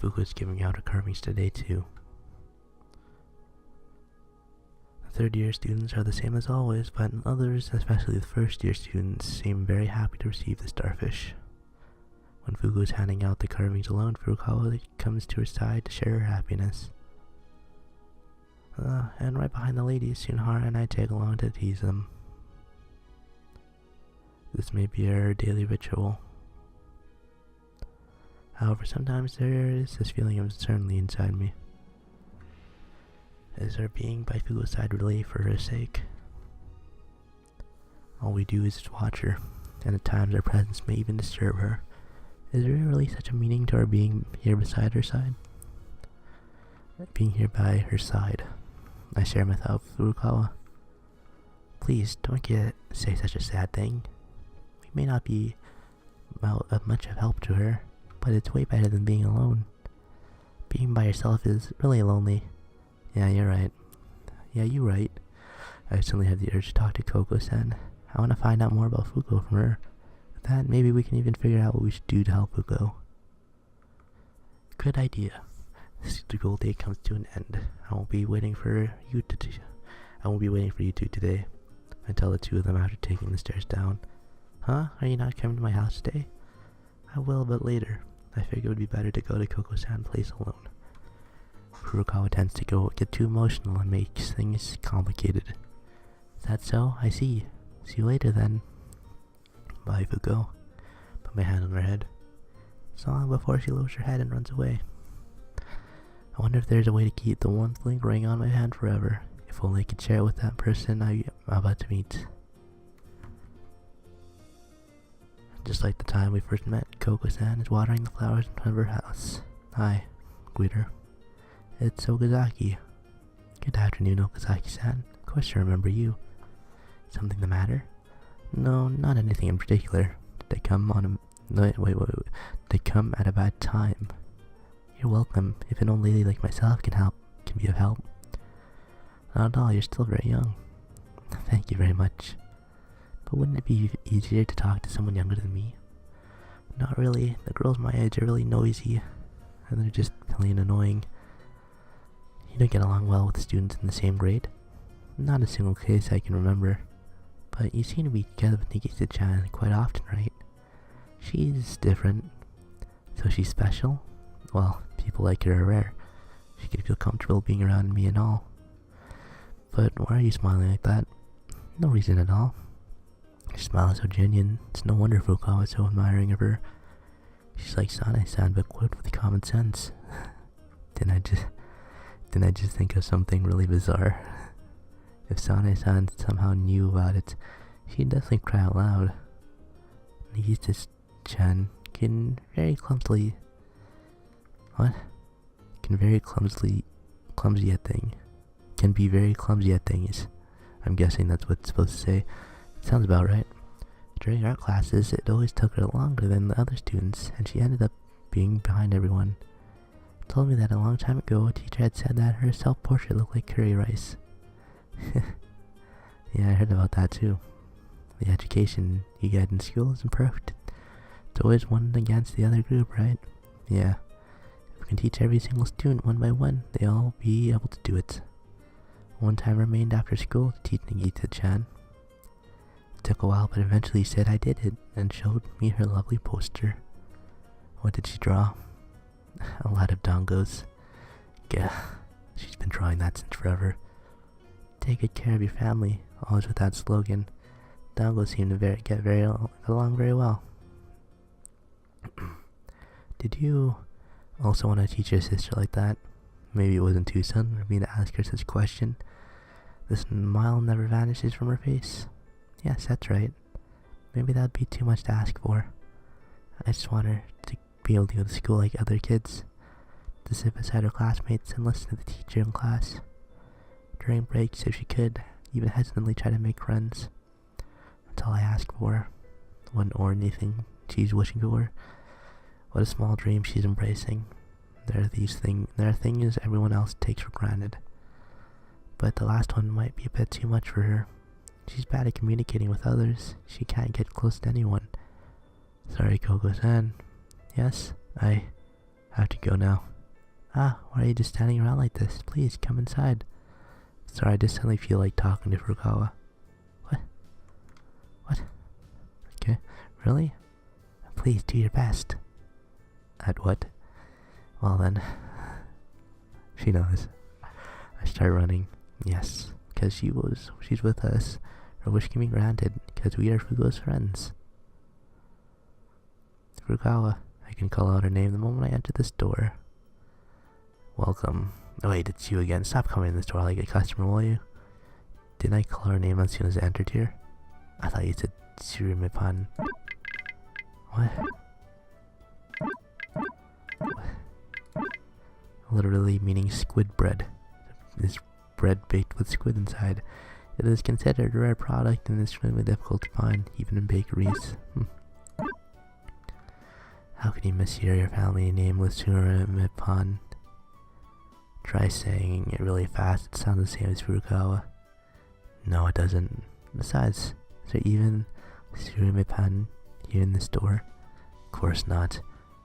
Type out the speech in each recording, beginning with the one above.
Fuku's giving out her carvings today too. The third year students are the same as always, but others, especially the first year students, seem very happy to receive the starfish. When Fuku is handing out the carvings alone, Furukawa comes to her side to share her happiness. And right behind the ladies, Sunhara and I tag along to tease them. This may be our daily ritual. However, sometimes there is this feeling of uncertainty inside me. Is our being by Fuku's side really for her sake? All we do is watch her, and at times our presence may even disturb her. Is there really such a meaning to our being here beside her side? Being here by her side. I share my thought with Furukawa. Please, don't say such a sad thing. We may not be of much of help to her, but it's way better than being alone. Being by yourself is really lonely. Yeah, you're right. Yeah, you're right. I suddenly have the urge to talk to Koko-san. I want to find out more about Fuko from her. With that, maybe we can even figure out what we should do to help Fuko. Good idea. The school day comes to an end. I won't be waiting for you two today. I tell the two of them after taking the stairs down. Huh? Are you not coming to my house today? I will, but later. I figure it would be better to go to Koko-san's place alone. Furukawa tends to get too emotional and makes things complicated. Is that so? I see. See you later then. Bye, Fuko. Put my hand on her head. So long before she lowers her head and runs away. I wonder if there's a way to keep the warmth lingering on my hand forever. If only I could share it with that person I'm about to meet. Just like the time we first met, Koko-san is watering the flowers in front of her house. Hi, greet her. It's Okazaki. Good afternoon, Okazaki-san. Of course I remember you. Something the matter? No, not anything in particular. Did I come They come at a bad time. You're welcome. If an old lady like myself can be of help. Not at all, you're still very young. Thank you very much. But wouldn't it be easier to talk to someone younger than me? Not really. The girls my age are really noisy, and they're just plain annoying. You don't get along well with students in the same grade? Not a single case I can remember. But you seem to be together with Nikita-chan quite often, right? She's different. So she's special? Well, people like her are rare. She could feel comfortable being around me and all. But why are you smiling like that? No reason at all. Your smile is so genuine. It's no wonder Furukawa is so admiring of her. She's like Sane-san, but equipped with common sense. Didn't I just think of something really bizarre? If Sane-san somehow knew about it, she'd definitely cry out loud. Nikita-chan can very clumsy at things. I'm guessing that's what it's supposed to say. It sounds about right. During art classes, it always took her longer than the other students, and she ended up being behind everyone. Told me that a long time ago, a teacher had said that her self-portrait looked like curry rice. Yeah, I heard about that too. The education you get in school isn't perfect. It's always one against the other group, right? Yeah. If we can teach every single student one by one, they'll all be able to do it. One time remained after school to teach Nikita-chan. It took a while, but eventually said I did it, and showed me her lovely poster. What did she draw? A lot of dongos. Yeah, she's been drawing that since forever. Take good care of your family, always with that slogan. Dongos seem to get along very well. Did you also want to teach your sister like that? Maybe it wasn't too sudden for me to ask her such a question. The smile never vanishes from her face. Yes, that's right. Maybe that'd be too much to ask for. I just want her to be able to go to school like other kids. To sit beside her classmates and listen to the teacher in class. During breaks, if she could, even hesitantly try to make friends. That's all I ask for. One or anything she's wishing for. What a small dream she's embracing. There are things everyone else takes for granted. But the last one might be a bit too much for her. She's bad at communicating with others. She can't get close to anyone. Sorry, Koko-san. Yes, I have to go now. Ah, why are you just standing around like this? Please, come inside. Sorry, I just suddenly feel like talking to Furukawa. What? What? Okay, really? Please, do your best. At what? Well then, she knows. I start running. Yes, because she's with us. Her wish can be granted, because we are Fugo's friends. Furukawa. I can call out her name the moment I enter this door. Welcome. Oh wait, it's you again. Stop coming in this door like a customer, will you? Didn't I call her name as soon as I entered here? I thought you said Tsurumi-pan. What? Literally meaning squid bread. This bread baked with squid inside. It is considered a rare product and is extremely difficult to find, even in bakeries. How can you mishear your family name with Tsurumi-pan? Try saying it really fast. It sounds the same as Furukawa. No, it doesn't. Besides, is there even Tsurumi-pan here in the store? Of course not.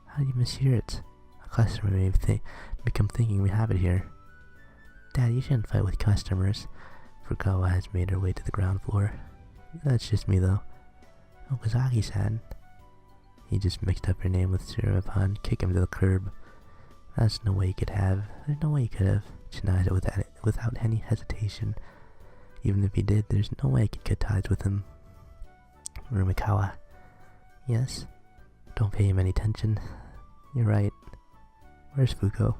How do you mishear it? A customer may become thinking we have it here. Dad, you shouldn't fight with customers. Furukawa has made her way to the ground floor. That's just me though. Okazaki-san. He just mixed up her name with Tsurumi-pan. Kick him to the curb. That's no way you could have. There's no way you could have. She denies it without any hesitation. Even if he did, there's no way I could cut ties with him. Rumikawa. Yes? Don't pay him any attention. You're right. Where's Fuko?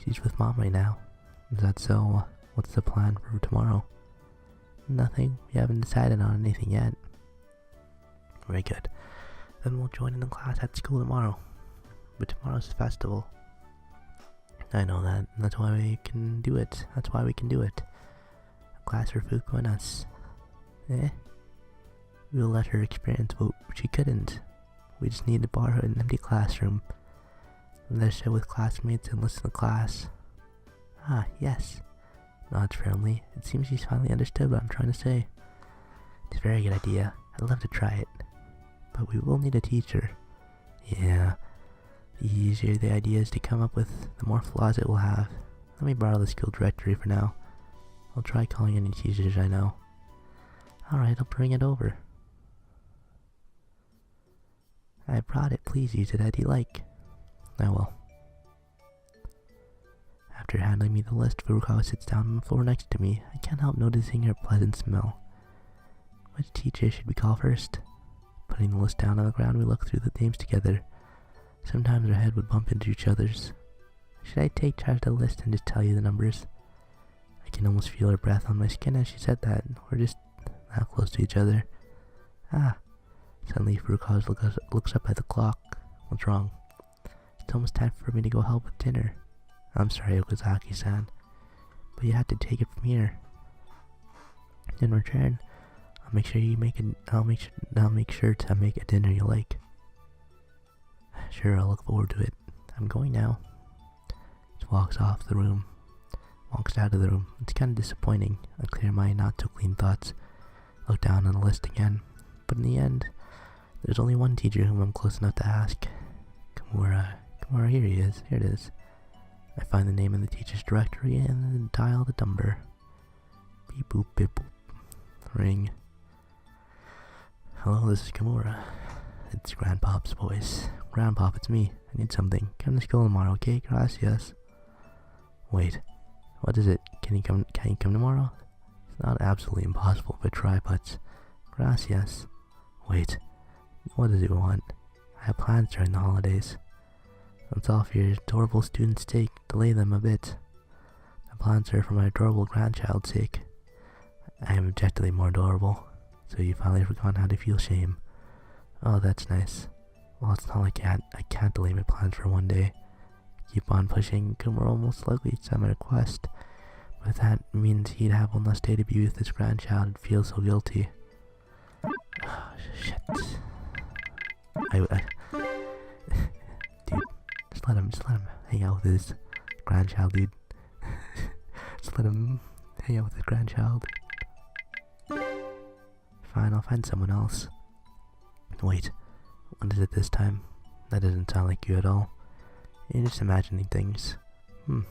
She's with Mom right now. Is that so? What's the plan for tomorrow? Nothing. We haven't decided on anything yet. Very good. Then we'll join in the class at school tomorrow. But tomorrow's a festival. I know that. That's why we can do it. That's why we can do it. A class for Fuko and us. We'll let her experience what she couldn't. We just need to borrow an empty classroom. Let her sit with classmates and listen to class. Ah, yes. Nods firmly. It seems she's finally understood what I'm trying to say. It's a very good idea. I'd love to try it. But we will need a teacher. Yeah. The easier the idea is to come up with, the more flaws it will have. Let me borrow the school directory for now. I'll try calling any teachers I know. Alright, I'll bring it over. I brought it. Please use it as you like. I will. After handing me the list, Furukawa sits down on the floor next to me. I can't help noticing her pleasant smell. Which teacher should we call first? Putting the list down on the ground, we look through the names together. Sometimes our head would bump into each other's. Should I take charge of the list and just tell you the numbers? I can almost feel her breath on my skin as she said that. We're just that close to each other. Ah. Suddenly Furukawa looks up at the clock. What's wrong? It's almost time for me to go help with dinner. I'm sorry, Okazaki-san, but you have to take it from here. In return, I'll make sure to make a dinner you like. Sure, I'll look forward to it. I'm going now. Just walks out of the room. It's kind of disappointing. A clear mind, not so clean thoughts. Look down on the list again. But in the end, there's only one teacher whom I'm close enough to ask. Kimura, here he is. Here it is. I find the name in the teacher's directory and then dial the number. Beep boop, beep boop. Ring. Hello, this is Kimura. It's Grandpop's voice. Grandpop, it's me. I need something. Come to school tomorrow, okay? Gracias. Wait. What is it? Can you come tomorrow? It's not absolutely impossible if I try, but... Gracias. Wait. What does it want? I have plans during the holidays. That's all for your adorable student's sake. Delay them a bit. The plans are for my adorable grandchild's sake. I am objectively more adorable. So you finally forgotten how to feel shame. Oh, that's nice. Well, it's not like I can't delay my plans for one day. Keep on pushing, Kumar will most likely accept my request. But that means he'd have one less day to be with his grandchild and feel so guilty. Oh, shit. Dude, just let him hang out with his grandchild, dude. Just let him hang out with his grandchild. Fine, I'll find someone else. Wait, what is it this time? That doesn't sound like you at all. You're just imagining things. I'm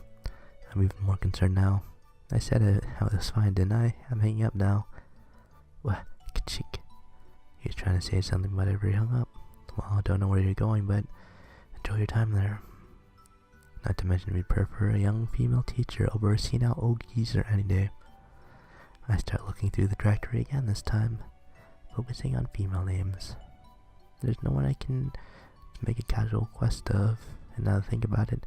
even more concerned now. I said I was fine, didn't I? I'm hanging up now. What? Ka-chik. He was trying to say something, but I already hung up. Well, I don't know where you're going, but enjoy your time there. Not to mention we'd prefer a young female teacher over a senile old geezer any day. I start looking through the directory again this time, focusing on female names. There's no one I can make a casual quest of, and now that I think about it,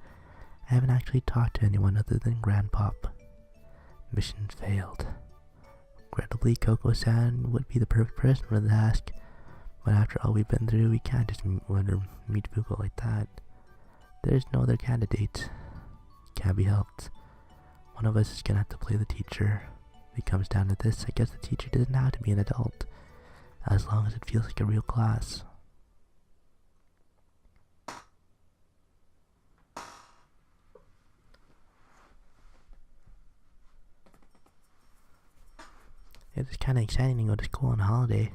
I haven't actually talked to anyone other than Grandpop. Mission failed. Regrettably, Coco-san would be the perfect person for the task, but after all we've been through, we can't just let her meet Fuko like that. There's no other candidate. Can't be helped. One of us is gonna have to play the teacher. If it comes down to this, I guess the teacher doesn't have to be an adult, as long as it feels like a real class. It's kinda exciting to go to school on a holiday.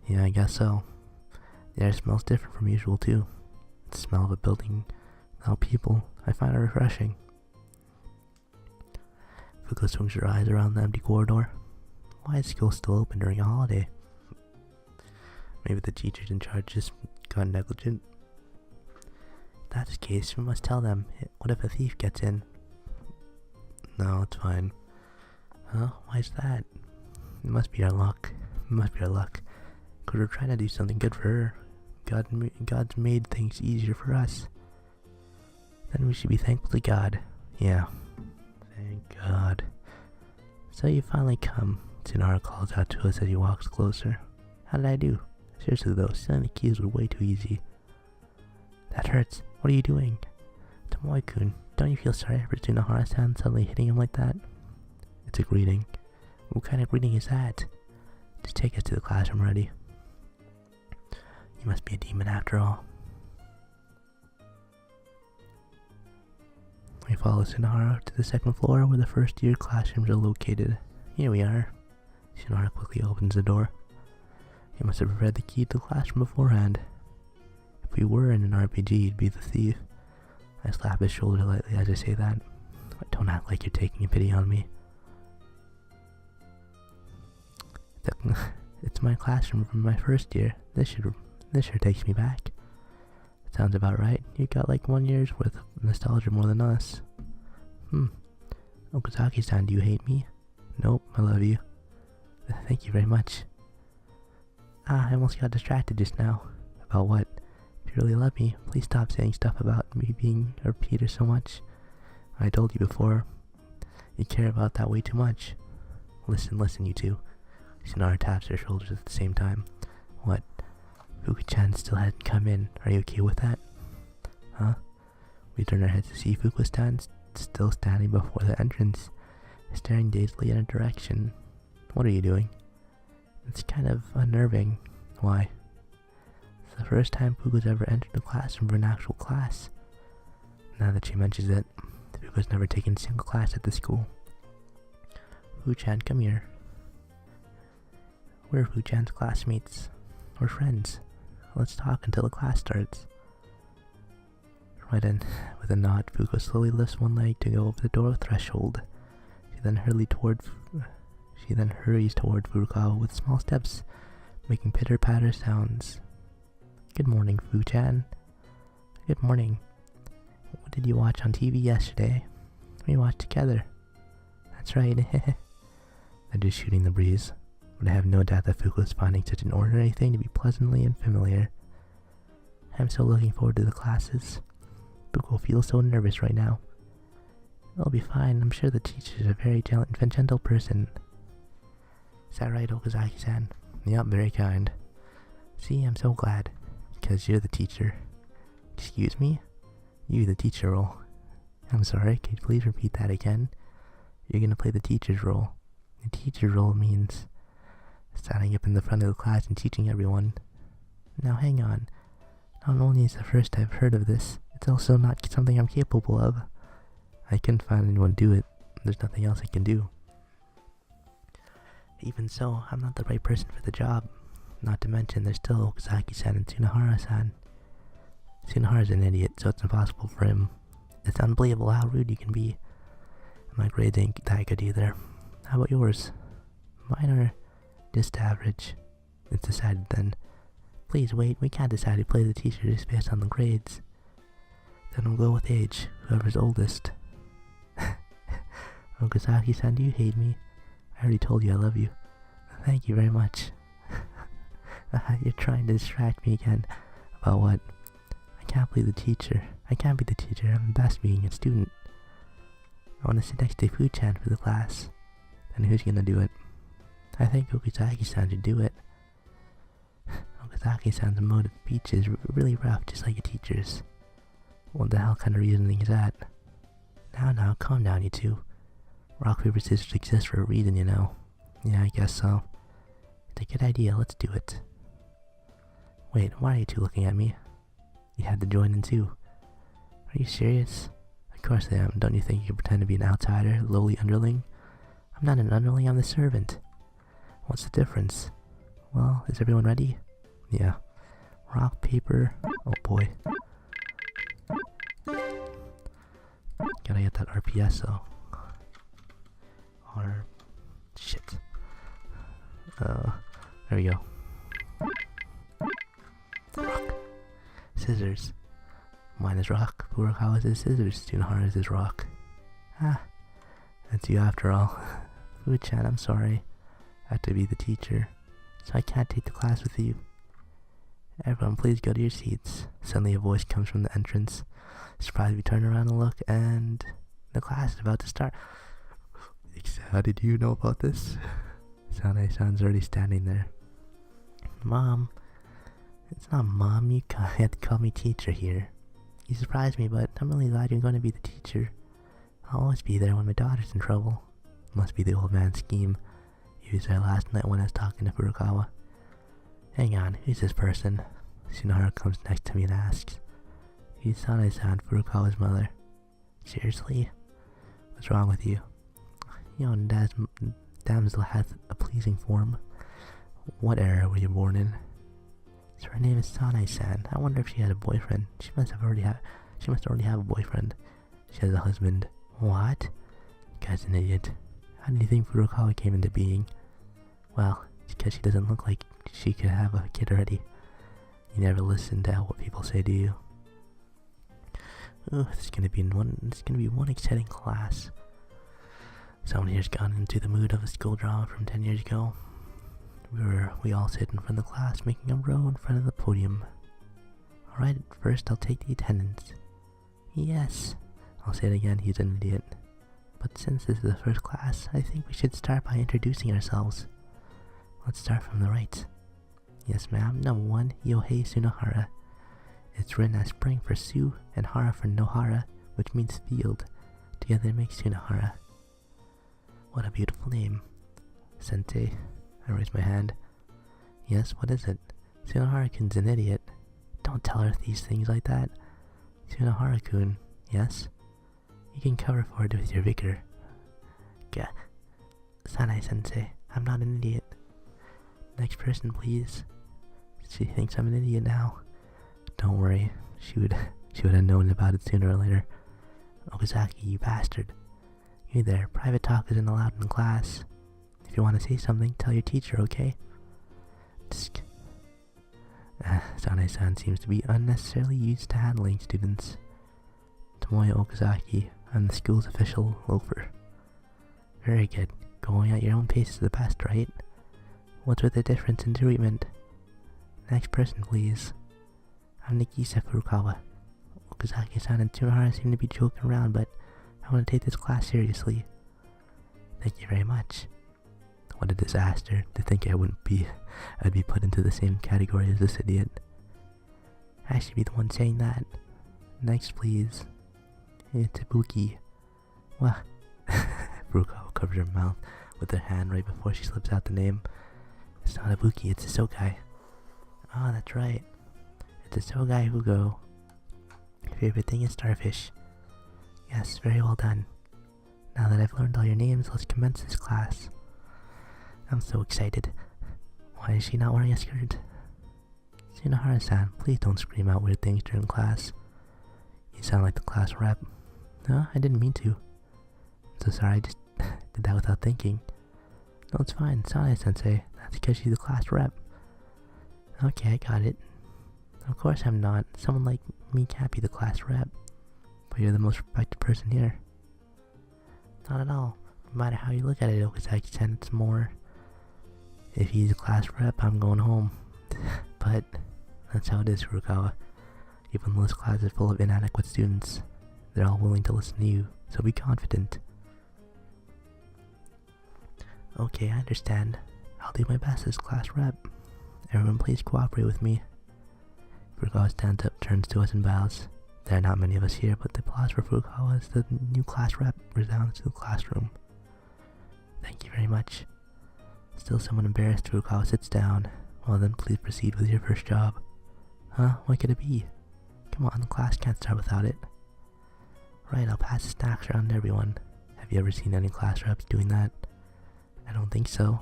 Yeah, I guess so. The air smells different from usual too. The smell of a building without people, I find it refreshing. Fuko swings her eyes around the empty corridor. Why is school still open during a holiday? Maybe the teachers in charge just got negligent. If that's the case, we must tell them. What if a thief gets in? No, it's fine. Huh? Why is that? It must be our luck. It must be our luck. Because we're trying to do something good for her. God's made things easier for us. Then we should be thankful to God. Yeah. Thank God. So you finally come. Tsunara calls out to us as he walks closer. How did I do? Seriously though, stealing the keys was way too easy. That hurts. What are you doing? Tomoe-kun, don't you feel sorry for Tsunahara-san suddenly hitting him like that? It's a greeting. What kind of greeting is that? Just take us to the classroom already. You must be a demon after all. We follow Tsunahara to the second floor where the first year classrooms are located. Here we are. Tsunahara quickly opens the door. You must have read the key to the classroom beforehand. If we were in an RPG, you'd be the thief. I slap his shoulder lightly as I say that. Don't act like you're taking a pity on me. It's my classroom from my first year. This sure takes me back. Sounds about right. You got like 1 year's worth of nostalgia more than us. Okazaki-san, do you hate me? Nope, I love you. Thank you very much. I almost got distracted just now. About what? If you really love me, please stop saying stuff about me being or Peter so much. I told you before, you care about that way too much. Listen, you two. Tsunahara taps her shoulders at the same time. What? Fuku-chan still hadn't come in. Are you okay with that? Huh? We turn our heads to see Fuku-chan still standing before the entrance, staring dazedly in a direction. What are you doing? It's kind of unnerving. Why? It's the first time Fuku's ever entered a classroom for an actual class. Now that she mentions it, Fuku's never taken a single class at the school. Fuku-chan, come here. We're Fuku-chan's classmates. We're friends. Let's talk until the class starts. Right in, with a nod, Fuko slowly lifts one leg to go over the door threshold. She then hurries toward Furukawa with small steps, making pitter-patter sounds. Good morning, Fuku-chan. Good morning. What did you watch on TV yesterday? We watched together. That's right. I'm just shooting the breeze. But I have no doubt that Fuko is finding such an ordinary thing to be pleasantly unfamiliar. I'm so looking forward to the classes. Fuko feels so nervous right now. It'll be fine. I'm sure the teacher is a very gentle person. Is that right, Okazaki-san? Yup, very kind. See, I'm so glad. Because you're the teacher. Excuse me? You, the teacher role. I'm sorry, could you please repeat that again? You're gonna play the teacher's role. The teacher's role means standing up in the front of the class and teaching everyone. Now hang on. Not only is the first I've heard of this, it's also not something I'm capable of. I couldn't find anyone to do it. There's nothing else I can do. Even so, I'm not the right person for the job. Not to mention, there's still Okazaki-san and Tsunahara-san. Tsunahara's an idiot, so it's impossible for him. It's unbelievable how rude you can be. My grades ain't that good either. How about yours? Mine are just average. It's decided then. Please wait, we can't decide who plays the teacher just based on the grades. Then we'll go with age, whoever's oldest. Okazaki-san, do you hate me? I already told you I love you. Thank you very much. You're trying to distract me again. About what? I can't be the teacher. I'm the best being a student. I want to sit next to Fu-chan for the class. Then who's gonna do it? I think Okazaki-san should do it. Okazaki-san's mode of speech is really rough, just like a teacher's. What the hell kind of reasoning is that? Now, calm down, you two. Rock, paper, scissors exists for a reason, you know. Yeah, I guess so. It's a good idea, let's do it. Wait, why are you two looking at me? You had to join in too. Are you serious? Of course I am. Don't you think you can pretend to be an outsider, lowly underling? I'm not an underling, I'm the servant. What's the difference? Well, is everyone ready? Yeah. Rock, paper... Oh boy. Gotta get that RPS though. Shit. There we go. Rock. Scissors. Mine is rock. Furukawa's is scissors. Tsunahara's is rock. Ah. That's you after all. Fu-chan, I'm sorry. I have to be the teacher, so I can't take the class with you. Everyone, please go to your seats. Suddenly a voice comes from the entrance. Surprised, we turn around and look, and the class is about to start. How did you know about this? Sanae-san's already standing there. Mom. It's not Mom, you can't call me teacher here. You surprised me, but I'm really glad you're going to be the teacher. I'll always be there when my daughter's in trouble. Must be the old man's scheme. He was there last night when I was talking to Furukawa. Hang on, who's this person? Tsunahara comes next to me and asks. He's Sanae-san, Furukawa's mother. Seriously? What's wrong with you? You know, damsel has a pleasing form. What era were you born in? So her name is Sanae-san. I wonder if she had a boyfriend. She must already have a boyfriend. She has a husband. What? You guy's an idiot. How do you think Furukawa came into being? Well, it's because she doesn't look like she could have a kid already. You never listen to what people say, do you? Oh, this is gonna be one exciting class. Someone here's gone into the mood of a school drama from 10 years ago. We all sit in front of the class, making a row in front of the podium. Alright, first I'll take the attendance. Yes. I'll say it again, he's an idiot. But since this is the first class, I think we should start by introducing ourselves. Let's start from the right. Yes, ma'am. Number 1, Yohei Tsunahara. It's written as spring for Su and Hara for Nohara, which means field. Together it makes Tsunahara. What a beautiful name. Sensei. I raise my hand. Yes, what is it? Tsunahara-kun's an idiot. Don't tell her these things like that. Tsunahara-kun, yes? You can cover for it with your vigor. Gah. Sanae-sensei, I'm not an idiot. Next person, please. She thinks I'm an idiot now. Don't worry, she would have known about it sooner or later. Okazaki, you bastard. You there, private talk isn't allowed in class. If you want to say something, tell your teacher, okay? Sanae-san seems to be unnecessarily used to handling students. Tomoya Okazaki, I'm the school's official loafer. Very good. Going at your own pace is the best, right? What's with the difference in treatment? Next person, please. I'm Nikisa Furukawa. Okazaki-san and Tsunahara seem to be joking around, but I want to take this class seriously. Thank you very much. What a disaster to think I'd be put into the same category as this idiot. I should be the one saying that. Next, please. It's Ibuki. What? Furukawa covers her mouth with her hand right before she slips out the name. It's not Ibuki, it's a Sogai. Oh, that's right. It's a Sogai Hugo. Your favorite thing is starfish. Yes, very well done. Now that I've learned all your names, let's commence this class. I'm so excited. Why is she not wearing a skirt? Tsunahara-san, please don't scream out weird things during class. You sound like the class rep. No, I didn't mean to. I'm so sorry, I just did that without thinking. No, it's fine, Sane-sensei. That's because she's the class rep. Okay, I got it. Of course I'm not. Someone like me can't be the class rep. But you're the most respected person here. Not at all. No matter how you look at it, Okazaki-san, it's more... If he's a class rep, I'm going home. But that's how it is, Furukawa. Even though this class is full of inadequate students, they're all willing to listen to you, so be confident. Okay, I understand. I'll do my best as class rep. Everyone please cooperate with me. Furukawa stands up, turns to us and bows. There are not many of us here, but the applause for Furukawa as the new class rep resounds to the classroom. Thank you very much. Still somewhat embarrassed, Furukawa sits down. Well then, please proceed with your first job. Huh? What could it be? Come on, the class can't start without it. Right, I'll pass the snacks around to everyone. Have you ever seen any class reps doing that? I don't think so.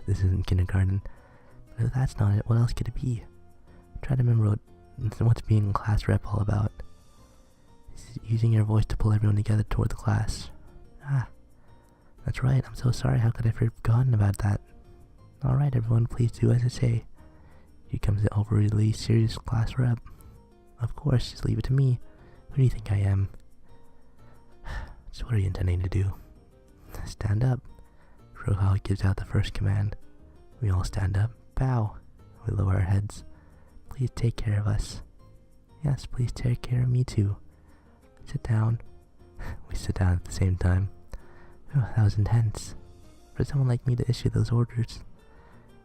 This isn't kindergarten. But if that's not it, what else could it be? Try to remember what's being a class rep all about. It's using your voice to pull everyone together toward the class. Ah, that's right, I'm so sorry, how could I have forgotten about that? Alright everyone, please do as I say. Here comes the overly serious class rep. Of course, just leave it to me. Who do you think I am? So what are you intending to do? Stand up. Furukawa gives out the first command. We all stand up. Bow. We lower our heads. Please take care of us. Yes, please take care of me too. Sit down. We sit down at the same time. Oh, that was intense. For someone like me to issue those orders.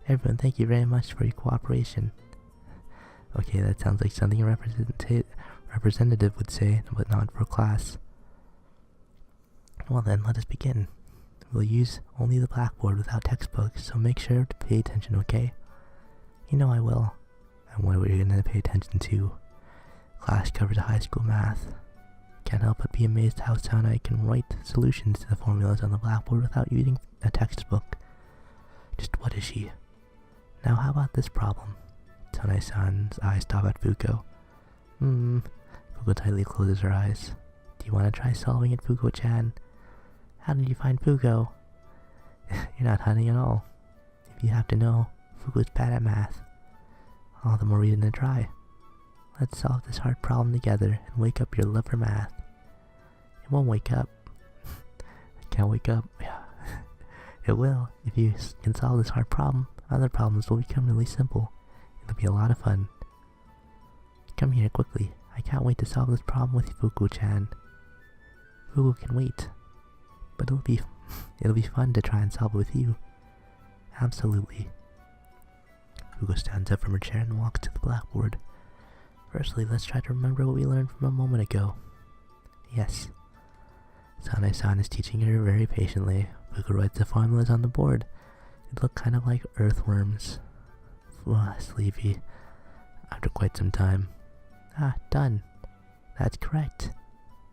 Everyone, thank you very much for your cooperation. Okay, that sounds like something a representative would say, but not for class. Well then, let us begin. We'll use only the blackboard without textbooks, so make sure to pay attention, okay? You know I will. And what are we going to pay attention to? Class covers high school math. Can't help but be amazed how Sanai can write solutions to the formulas on the blackboard without using a textbook. Just what is she? Now how about this problem? Sanai-san's eyes stop at Fuko. Fuko tightly closes her eyes. Do you want to try solving it, Fuko-chan? How did you find Fuko? You're not hiding at all. If you have to know, Fuko's bad at math. All the more reason to try. Let's solve this hard problem together and wake up your love for math. It won't wake up. It can't wake up. Yeah. It will. If you can solve this hard problem, other problems will become really simple. It'll be a lot of fun. Come here quickly. I can't wait to solve this problem with you, Fuko-chan. Fuko can wait. But it'll be fun to try and solve it with you. Absolutely. Fuko stands up from her chair and walks to the blackboard. Firstly, let's try to remember what we learned from a moment ago. Yes. Sanai-san is teaching her very patiently. Fuko writes the formulas on the board. They look kind of like earthworms. Sleepy. After quite some time. Ah, done. That's correct.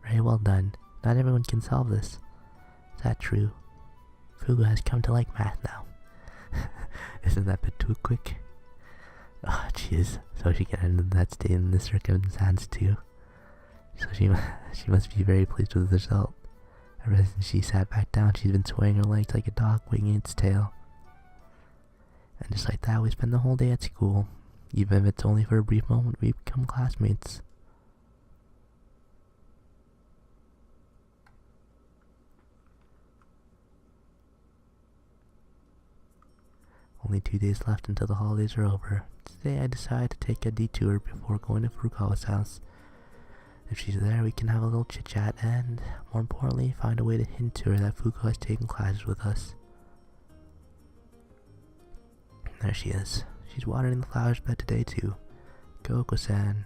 Very well done. Not everyone can solve this. Is that true? Fuko has come to like math now. Isn't that a bit too quick? Oh, jeez. So she can end in that state in this circumstance too. So she must be very pleased with the result. Ever since she sat back down, she's been swaying her legs like a dog winging its tail. And just like that, we spend the whole day at school. Even if it's only for a brief moment, we become classmates. Only 2 days left until the holidays are over. Today I decide to take a detour before going to Furukawa's house. If she's there, we can have a little chit-chat and, more importantly, find a way to hint to her that Fuko has taken classes with us. There she is. She's watering the flowers bed today too. Koko-san.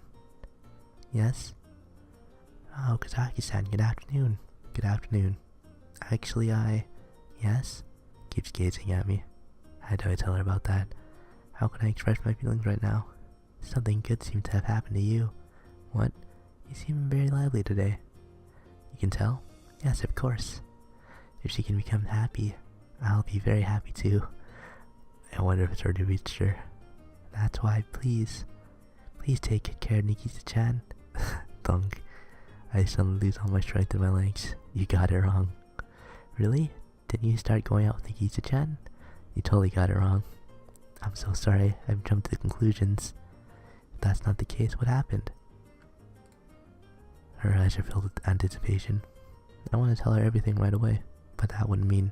Yes? Oh, Kazaki-san, good afternoon. Good afternoon. Actually, Yes? Keeps gazing at me. How do I tell her about that? How can I express my feelings right now? Something good seems to have happened to you. What? You seem very lively today. You can tell? Yes, of course. If she can become happy, I'll be very happy too. I wonder if it's already reached her. That's why, please take good care of Nikita-chan. Thunk. I suddenly lose all my strength in my legs. You got it wrong. Really? Didn't you start going out with the Gisa-chan? You totally got it wrong. I'm so sorry, I've jumped to conclusions. If that's not the case, what happened? Her eyes are filled with anticipation. I want to tell her everything right away, but that wouldn't mean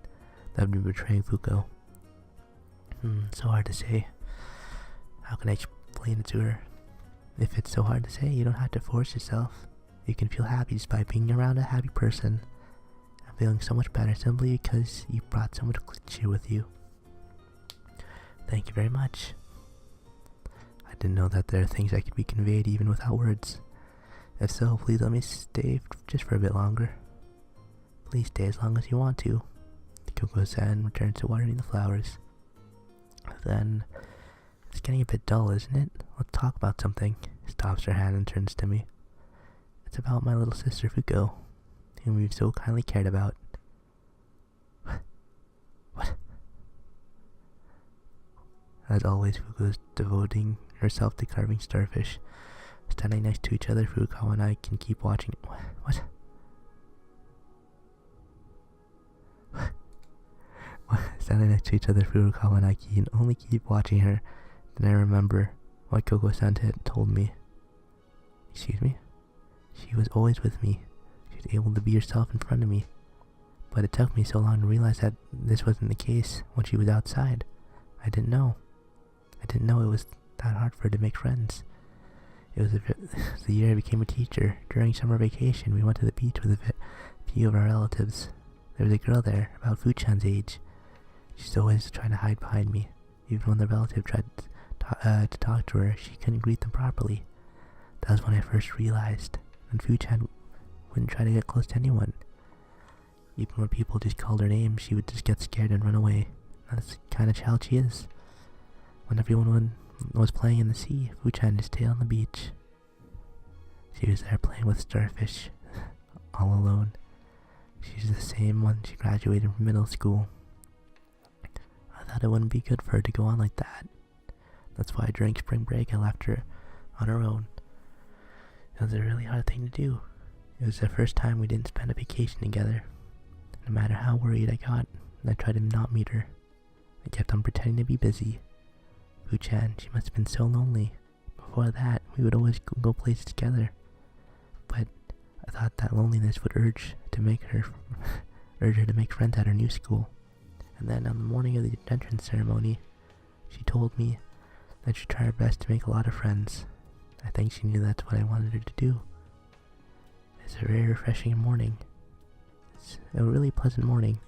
that I'd be betraying Fuko. So hard to say. How can I explain it to her? If it's so hard to say, you don't have to force yourself. You can feel happy just by being around a happy person. I'm feeling so much better simply because you brought so much cheer with you. Thank you very much. I didn't know that there are things that could be conveyed even without words. If so, please let me stay just for a bit longer. Please stay as long as you want to. Coco-san returns to watering the flowers. Then, it's getting a bit dull, isn't it? Let's talk about something. Stops her hand and turns to me. It's about my little sister Fuko, whom you've so kindly cared about. What? As always, Fuko is devoting herself to carving starfish. Standing next to each other, Furukawa and I can keep watching. What? Standing next to each other, Furukawa and I can only keep watching her. Then I remember what Coco-san had told me. Excuse me? She was always with me. She was able to be herself in front of me. But it took me so long to realize that this wasn't the case when she was outside. I didn't know. I didn't know it was that hard for her to make friends. It was the year I became a teacher. During summer vacation, we went to the beach with a few of our relatives. There was a girl there, about Fu-chan's age. She's always trying to hide behind me. Even when the relative tried to talk to her, she couldn't greet them properly. That was when I first realized. And Fu-chan wouldn't try to get close to anyone. Even when people just called her name, she would just get scared and run away. That's the kind of child she is. When everyone was playing in the sea, Fu-chan just stayed on the beach. She was there playing with starfish, all alone. She's the same when she graduated from middle school. I thought it wouldn't be good for her to go on like that. That's why during spring break I left her on her own. It was a really hard thing to do. It was the first time we didn't spend a vacation together. No matter how worried I got, I tried to not meet her. I kept on pretending to be busy. Fu-chan, she must have been so lonely. Before that, we would always go places together. But I thought that loneliness would urge her to make friends at her new school. And then on the morning of the entrance ceremony, she told me that she'd try her best to make a lot of friends. I think she knew that's what I wanted her to do. It's a very refreshing morning. It's a really pleasant morning.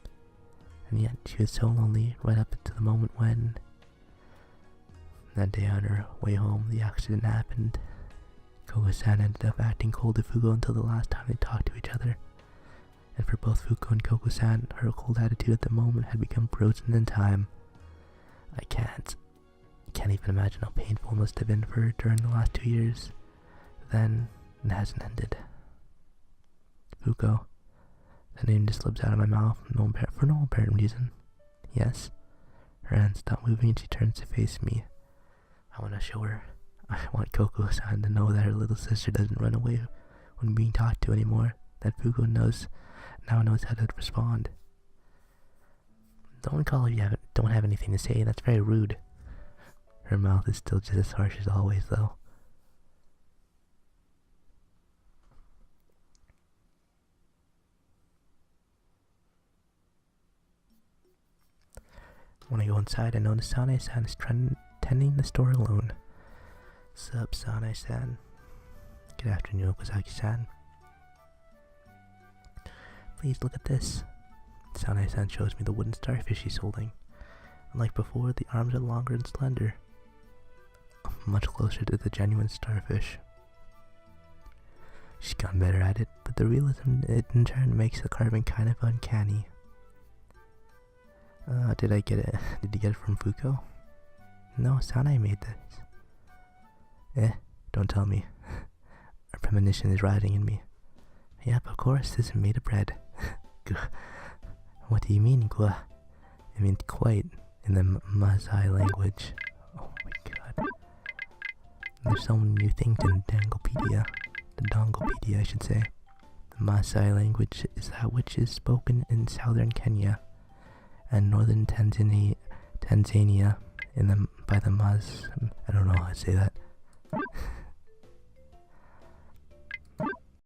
And yet she was so lonely right up to the moment when that day on her way home the accident happened. Coco-san ended up acting cold to Fuko until the last time they talked to each other. And for both Fuko and Coco-san, her cold attitude at the moment had become frozen in time. I can't even imagine how painful it must have been for her during the last 2 years. Then, it hasn't ended. Fuko. The name just slips out of my mouth for no apparent reason. Yes. Her hands stop moving and she turns to face me. I want to show her. I want Coco-san to know that her little sister doesn't run away when being talked to anymore. That Fuko now knows how to respond. Don't call if you don't have anything to say. That's very rude. Her mouth is still just as harsh as always, though. When I go inside, I notice Sanae-san is tending the store alone. Sup, Sanae-san. Good afternoon, Okazaki-san. Please look at this. Sanae-san shows me the wooden starfish she's holding. Unlike before, the arms are longer and slender. Much closer to the genuine starfish. She's gotten better at it, but the realism it in turn makes the carving kind of uncanny. Did you get it from Fuko? No, Sanae made this. Don't tell me. Our premonition is rising in me. Yep, of course, this is made of bread. What do you mean, gua? I mean quite, in the Maasai language. Oh my god. There's so many new things in Dangopedia. The Dongopedia, I should say. Maasai language is that which is spoken in southern Kenya and northern Tanzania by the I don't know how to say that,